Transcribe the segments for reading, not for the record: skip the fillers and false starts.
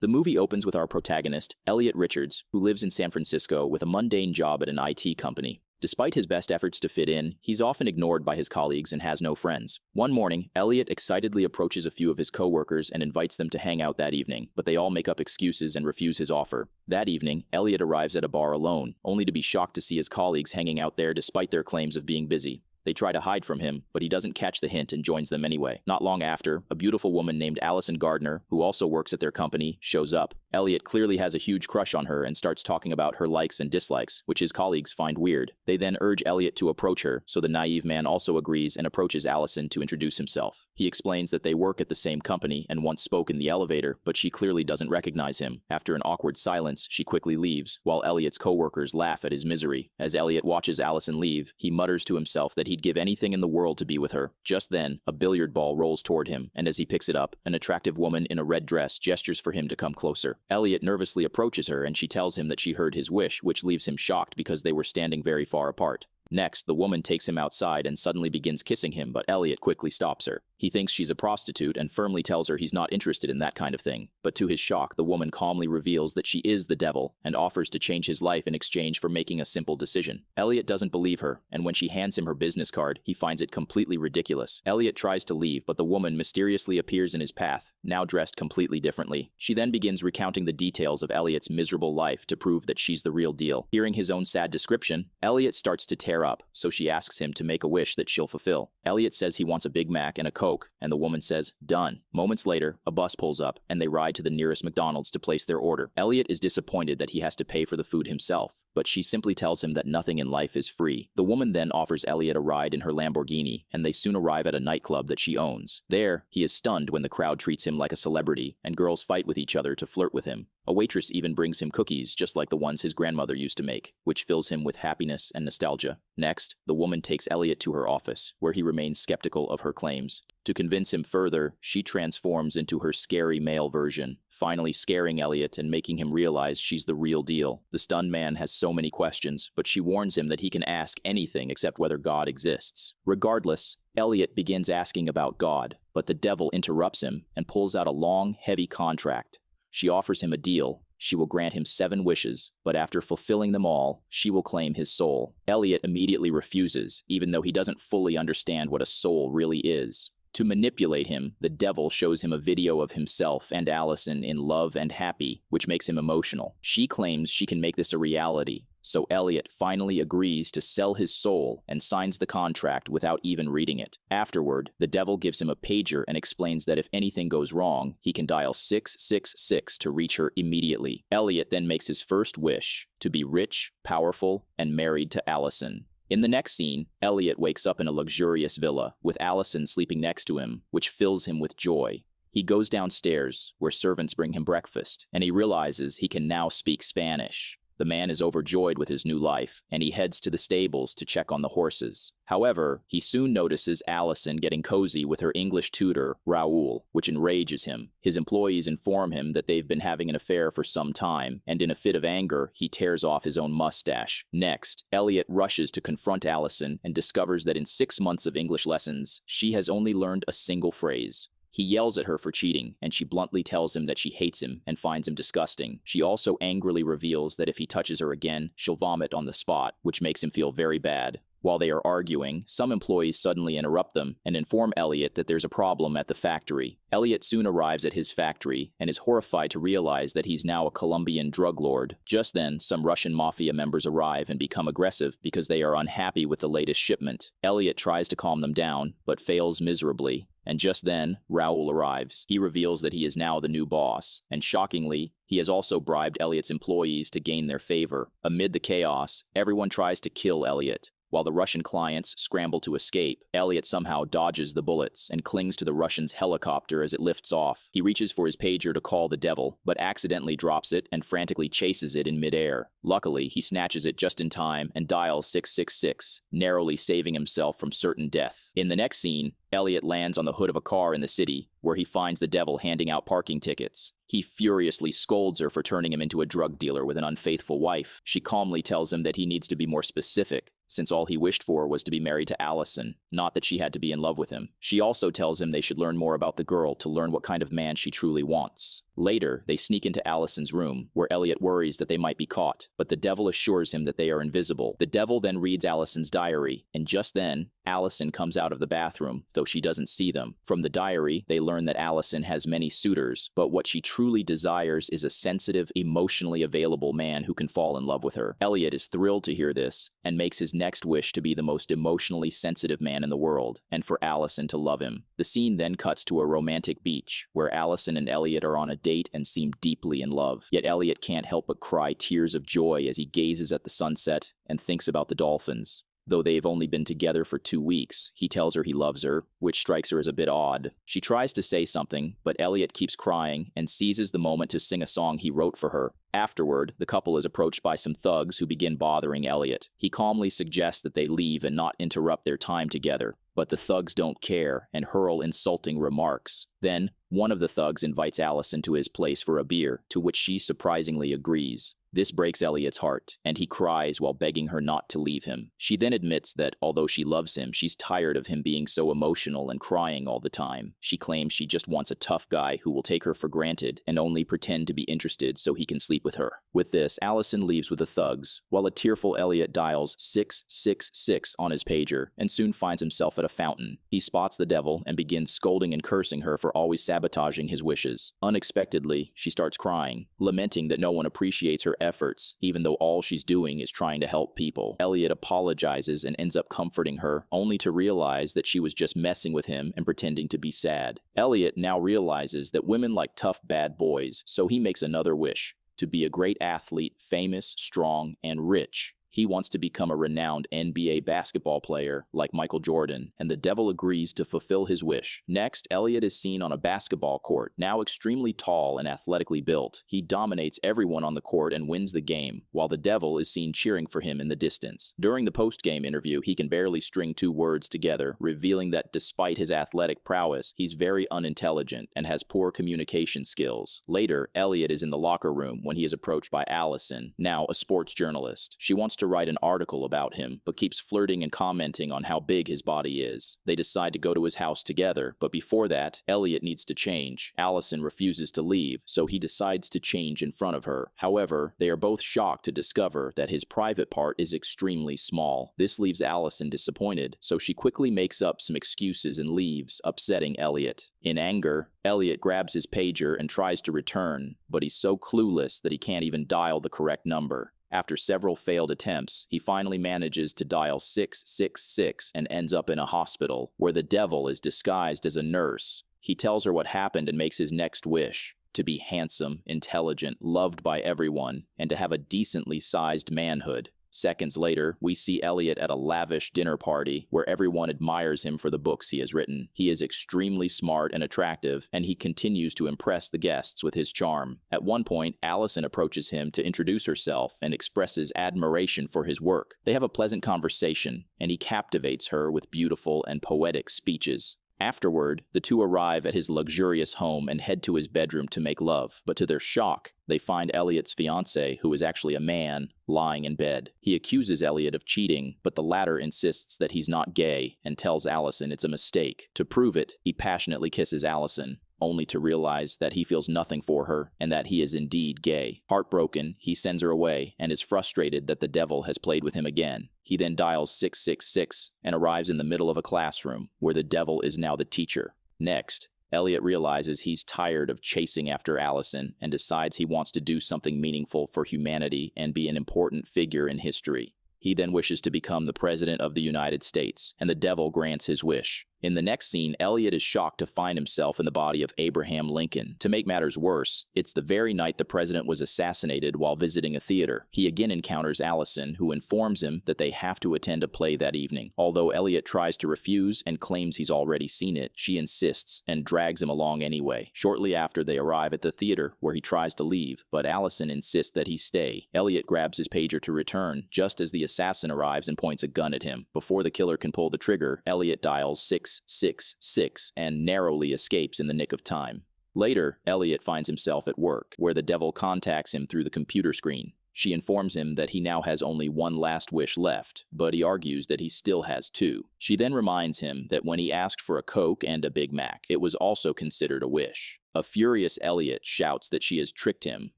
The movie opens with our protagonist, Elliot Richards, who lives in San Francisco with a mundane job at an IT company. Despite his best efforts to fit in, he's often ignored by his colleagues and has no friends. One morning, Elliot excitedly approaches a few of his coworkers and invites them to hang out that evening, but they all make up excuses and refuse his offer. That evening, Elliot arrives at a bar alone, only to be shocked to see his colleagues hanging out there despite their claims of being busy. They try to hide from him, but he doesn't catch the hint and joins them anyway. Not long after, a beautiful woman named Allison Gardner, who also works at their company, shows up. Elliot clearly has a huge crush on her and starts talking about her likes and dislikes, which his colleagues find weird. They then urge Elliot to approach her, so the naive man also agrees and approaches Allison to introduce himself. He explains that they work at the same company and once spoke in the elevator, but she clearly doesn't recognize him. After an awkward silence, she quickly leaves, while Elliot's coworkers laugh at his misery. As Elliot watches Allison leave, he mutters to himself that he'd give anything in the world to be with her. Just then, a billiard ball rolls toward him, and as he picks it up, an attractive woman in a red dress gestures for him to come closer. Elliot nervously approaches her and she tells him that she heard his wish, which leaves him shocked because they were standing very far apart. Next, the woman takes him outside and suddenly begins kissing him, but Elliot quickly stops her. He thinks she's a prostitute and firmly tells her he's not interested in that kind of thing. But to his shock, the woman calmly reveals that she is the devil and offers to change his life in exchange for making a simple decision. Elliot doesn't believe her, and when she hands him her business card, he finds it completely ridiculous. Elliot tries to leave, but the woman mysteriously appears in his path, now dressed completely differently. She then begins recounting the details of Elliot's miserable life to prove that she's the real deal. Hearing his own sad description, Elliot starts to tear up, so she asks him to make a wish that she'll fulfill. Elliot says he wants a Big Mac and a Coke, and the woman says, "Done." Moments later, a bus pulls up, and they ride to the nearest McDonald's to place their order. Elliot is disappointed that he has to pay for the food himself, but she simply tells him that nothing in life is free. The woman then offers Elliot a ride in her Lamborghini, and they soon arrive at a nightclub that she owns. There, he is stunned when the crowd treats him like a celebrity, and girls fight with each other to flirt with him. A waitress even brings him cookies, just like the ones his grandmother used to make, which fills him with happiness and nostalgia. Next, the woman takes Elliot to her office, where he remains skeptical of her claims. To convince him further, she transforms into her scary male version, finally scaring Elliot and making him realize she's the real deal. The stunned man has so many questions, but she warns him that he can ask anything except whether God exists. Regardless, Elliot begins asking about God, but the devil interrupts him and pulls out a long, heavy contract. She offers him a deal. She will grant him 7 wishes, but after fulfilling them all, she will claim his soul. Elliot immediately refuses, even though he doesn't fully understand what a soul really is. To manipulate him, the devil shows him a video of himself and Allison in love and happy, which makes him emotional. She claims she can make this a reality, so Elliot finally agrees to sell his soul and signs the contract without even reading it. Afterward, the devil gives him a pager and explains that if anything goes wrong, he can dial 666 to reach her immediately. Elliot then makes his first wish, to be rich, powerful, and married to Allison. In the next scene, Elliot wakes up in a luxurious villa, with Allison sleeping next to him, which fills him with joy. He goes downstairs, where servants bring him breakfast, and he realizes he can now speak Spanish. The man is overjoyed with his new life, and he heads to the stables to check on the horses. However, he soon notices Allison getting cozy with her English tutor, Raoul, which enrages him. His employees inform him that they've been having an affair for some time, and in a fit of anger, he tears off his own mustache. Next, Elliot rushes to confront Allison and discovers that in 6 months of English lessons, she has only learned a single phrase. He yells at her for cheating, and she bluntly tells him that she hates him and finds him disgusting. She also angrily reveals that if he touches her again, she'll vomit on the spot, which makes him feel very bad. While they are arguing, some employees suddenly interrupt them and inform Elliot that there's a problem at the factory. Elliot soon arrives at his factory and is horrified to realize that he's now a Colombian drug lord. Just then, some Russian mafia members arrive and become aggressive because they are unhappy with the latest shipment. Elliot tries to calm them down, but fails miserably. And just then, Raoul arrives. He reveals that he is now the new boss, and shockingly, he has also bribed Elliot's employees to gain their favor. Amid the chaos, everyone tries to kill Elliot. While the Russian clients scramble to escape, Elliot somehow dodges the bullets and clings to the Russian's helicopter as it lifts off. He reaches for his pager to call the devil, but accidentally drops it and frantically chases it in midair. Luckily, he snatches it just in time and dials 666, narrowly saving himself from certain death. In the next scene, Elliot lands on the hood of a car in the city, where he finds the devil handing out parking tickets. He furiously scolds her for turning him into a drug dealer with an unfaithful wife. She calmly tells him that he needs to be more specific, since all he wished for was to be married to Allison. not that she had to be in love with him. She also tells him they should learn more about the girl to learn what kind of man she truly wants. Later, they sneak into Allison's room, where Elliot worries that they might be caught, but the devil assures him that they are invisible. The devil then reads Allison's diary, and just then, Allison comes out of the bathroom, though she doesn't see them. From the diary, they learn that Allison has many suitors, but what she truly desires is a sensitive, emotionally available man who can fall in love with her. Elliot is thrilled to hear this, and makes his next wish to be the most emotionally sensitive man in the world, and for Allison to love him. The scene then cuts to a romantic beach, where Allison and Elliot are on a date and seem deeply in love. Yet Elliot can't help but cry tears of joy as he gazes at the sunset and thinks about the dolphins. Though they've only been together for 2 weeks, he tells her he loves her, which strikes her as a bit odd. She tries to say something, but Elliot keeps crying and seizes the moment to sing a song he wrote for her. Afterward, the couple is approached by some thugs who begin bothering Elliot. He calmly suggests that they leave and not interrupt their time together, but the thugs don't care and hurl insulting remarks. Then, one of the thugs invites Allison to his place for a beer, to which she surprisingly agrees. This breaks Elliot's heart, and he cries while begging her not to leave him. She then admits that, although she loves him, she's tired of him being so emotional and crying all the time. She claims she just wants a tough guy who will take her for granted and only pretend to be interested so he can sleep with her. With this, Allison leaves with the thugs, while a tearful Elliot dials 666 on his pager and soon finds himself at a fountain. He spots the devil and begins scolding and cursing her for always sabotaging his wishes. Unexpectedly, she starts crying, lamenting that no one appreciates her efforts, even though all she's doing is trying to help people. Elliot apologizes and ends up comforting her, only to realize that she was just messing with him and pretending to be sad. Elliot now realizes that women like tough bad boys, so he makes another wish: to be a great athlete, famous, strong, and rich. He wants to become a renowned NBA basketball player like Michael Jordan, and the devil agrees to fulfill his wish. Next, Elliot is seen on a basketball court, now extremely tall and athletically built. He dominates everyone on the court and wins the game, while the devil is seen cheering for him in the distance. During the post-game interview, he can barely string 2 words together, revealing that despite his athletic prowess, he's very unintelligent and has poor communication skills. Later, Elliot is in the locker room when he is approached by Allison, now a sports journalist. She wants to write an article about him, but keeps flirting and commenting on how big his body is. They decide to go to his house together, but before that, Elliot needs to change. Allison refuses to leave, so he decides to change in front of her. However, they are both shocked to discover that his private part is extremely small. This leaves Allison disappointed, so she quickly makes up some excuses and leaves, upsetting Elliot. In anger, Elliot grabs his pager and tries to return, but he's so clueless that he can't even dial the correct number. After several failed attempts, he finally manages to dial 666 and ends up in a hospital, where the devil is disguised as a nurse. He tells her what happened and makes his next wish: to be handsome, intelligent, loved by everyone, and to have a decently sized manhood. Seconds later, we see Elliot at a lavish dinner party where everyone admires him for the books he has written. He is extremely smart and attractive, and he continues to impress the guests with his charm. At one point, Allison approaches him to introduce herself and expresses admiration for his work. They have a pleasant conversation, and he captivates her with beautiful and poetic speeches. Afterward, the two arrive at his luxurious home and head to his bedroom to make love, but to their shock, they find Elliot's fiancée, who is actually a man, lying in bed. He accuses Elliot of cheating, but the latter insists that he's not gay and tells Allison it's a mistake. To prove it, he passionately kisses Allison, only to realize that he feels nothing for her and that he is indeed gay. Heartbroken, he sends her away and is frustrated that the devil has played with him again. He then dials 666 and arrives in the middle of a classroom, where the devil is now the teacher. Next, Elliot realizes he's tired of chasing after Allison and decides he wants to do something meaningful for humanity and be an important figure in history. He then wishes to become the President of the United States, and the devil grants his wish. In the next scene, Elliot is shocked to find himself in the body of Abraham Lincoln. To make matters worse, it's the very night the president was assassinated while visiting a theater. He again encounters Allison, who informs him that they have to attend a play that evening. Although Elliot tries to refuse and claims he's already seen it, she insists and drags him along anyway. Shortly after, they arrive at the theater, where he tries to leave, but Allison insists that he stay. Elliot grabs his pager to return, just as the assassin arrives and points a gun at him. Before the killer can pull the trigger, Elliot dials 666 and narrowly escapes in the nick of time. Later, Elliot finds himself at work, where the devil contacts him through the computer screen. She informs him that he now has only one last wish left, but he argues that he still has two. She then reminds him that when he asked for a Coke and a Big Mac, it was also considered a wish. A furious Elliot shouts that she has tricked him,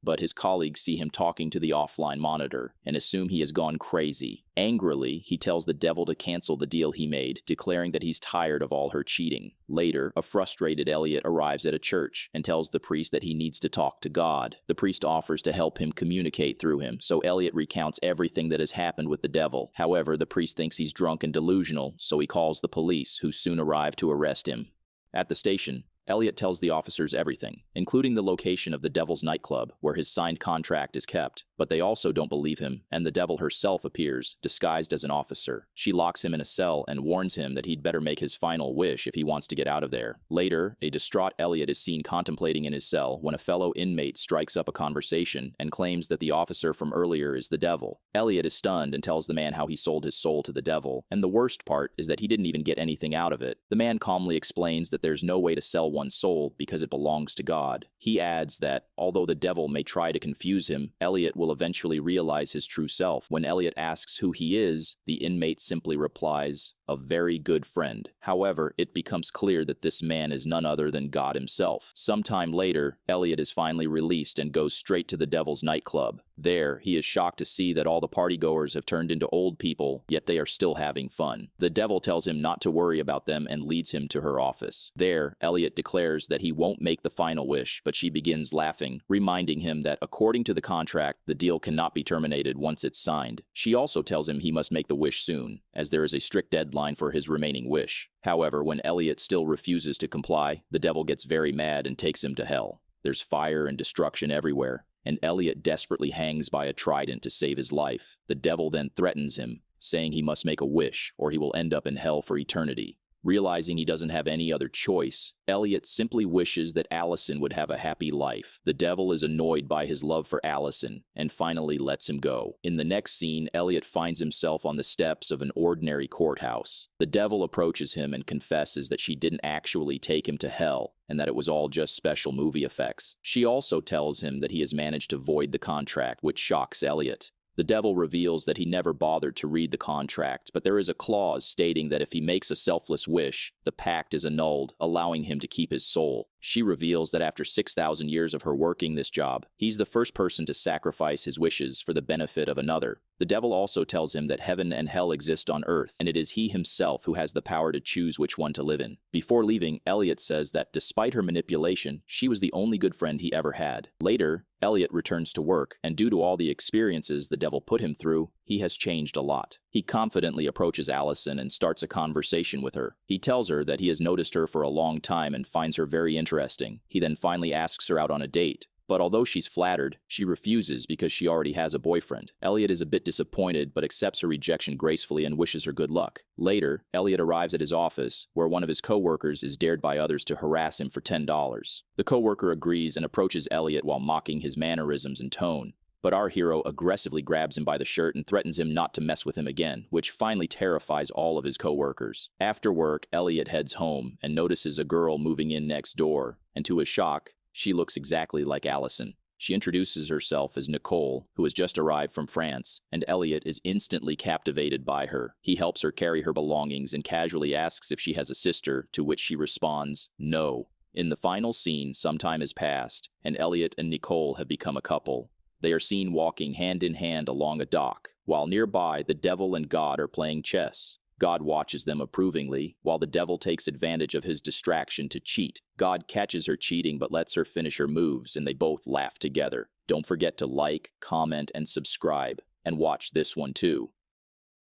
but his colleagues see him talking to the offline monitor and assume he has gone crazy. Angrily, he tells the devil to cancel the deal he made, declaring that he's tired of all her cheating. Later, a frustrated Elliot arrives at a church and tells the priest that he needs to talk to God. The priest offers to help him communicate through him, so Elliot recounts everything that has happened with the devil. However, the priest thinks he's drunk and delusional, so he calls the police, who soon arrive to arrest him. At the station, Elliot tells the officers everything, including the location of the Devil's nightclub, where his signed contract is kept. But they also don't believe him, and the Devil herself appears, disguised as an officer. She locks him in a cell and warns him that he'd better make his final wish if he wants to get out of there. Later, a distraught Elliot is seen contemplating in his cell when a fellow inmate strikes up a conversation and claims that the officer from earlier is the Devil. Elliot is stunned and tells the man how he sold his soul to the Devil, and the worst part is that he didn't even get anything out of it. The man calmly explains that there's no way to sell one's soul because it belongs to God. He adds that, although the Devil may try to confuse him, Elliot will eventually realize his true self. When Elliot asks who he is, the inmate simply replies, "A very good friend." However, it becomes clear that this man is none other than God himself. Sometime later, Elliot is finally released and goes straight to the Devil's nightclub. There, he is shocked to see that all the partygoers have turned into old people, yet they are still having fun. The Devil tells him not to worry about them and leads him to her office. There, Elliot declares that he won't make the final wish, but she begins laughing, reminding him that according to the contract, the deal cannot be terminated once it's signed. She also tells him he must make the wish soon, as there is a strict deadline for his remaining wish. However, when Elliot still refuses to comply, the Devil gets very mad and takes him to hell. There's fire and destruction everywhere, and Elliot desperately hangs by a trident to save his life. The Devil then threatens him, saying he must make a wish or he will end up in hell for eternity. Realizing he doesn't have any other choice, Elliot simply wishes that Allison would have a happy life. The Devil is annoyed by his love for Allison and finally lets him go. In the next scene, Elliot finds himself on the steps of an ordinary courthouse. The Devil approaches him and confesses that she didn't actually take him to hell and that it was all just special movie effects. She also tells him that he has managed to void the contract, which shocks Elliot. The Devil reveals that he never bothered to read the contract, but there is a clause stating that if he makes a selfless wish, the pact is annulled, allowing him to keep his soul. She reveals that after 6,000 years of her working this job, he's the first person to sacrifice his wishes for the benefit of another. The Devil also tells him that heaven and hell exist on Earth, and it is he himself who has the power to choose which one to live in. Before leaving, Elliot says that despite her manipulation, she was the only good friend he ever had. Later, Elliot returns to work, and due to all the experiences the Devil put him through, he has changed a lot. He confidently approaches Allison and starts a conversation with her. He tells her that he has noticed her for a long time and finds her very interesting. He then finally asks her out on a date. But although she's flattered, she refuses because she already has a boyfriend. Elliot is a bit disappointed but accepts her rejection gracefully and wishes her good luck. Later, Elliot arrives at his office, where one of his co-workers is dared by others to harass him for $10. The co-worker agrees and approaches Elliot while mocking his mannerisms and tone. But our hero aggressively grabs him by the shirt and threatens him not to mess with him again, which finally terrifies all of his co-workers. After work, Elliot heads home and notices a girl moving in next door, and to his shock, she looks exactly like Allison. She introduces herself as Nicole, who has just arrived from France, and Elliot is instantly captivated by her. He helps her carry her belongings and casually asks if she has a sister, to which she responds, "No." In the final scene, some time has passed, and Elliot and Nicole have become a couple. They are seen walking hand in hand along a dock, while nearby the Devil and God are playing chess. God watches them approvingly, while the Devil takes advantage of his distraction to cheat. God catches her cheating but lets her finish her moves, and they both laugh together. Don't forget to like, comment, and subscribe, and watch this one too.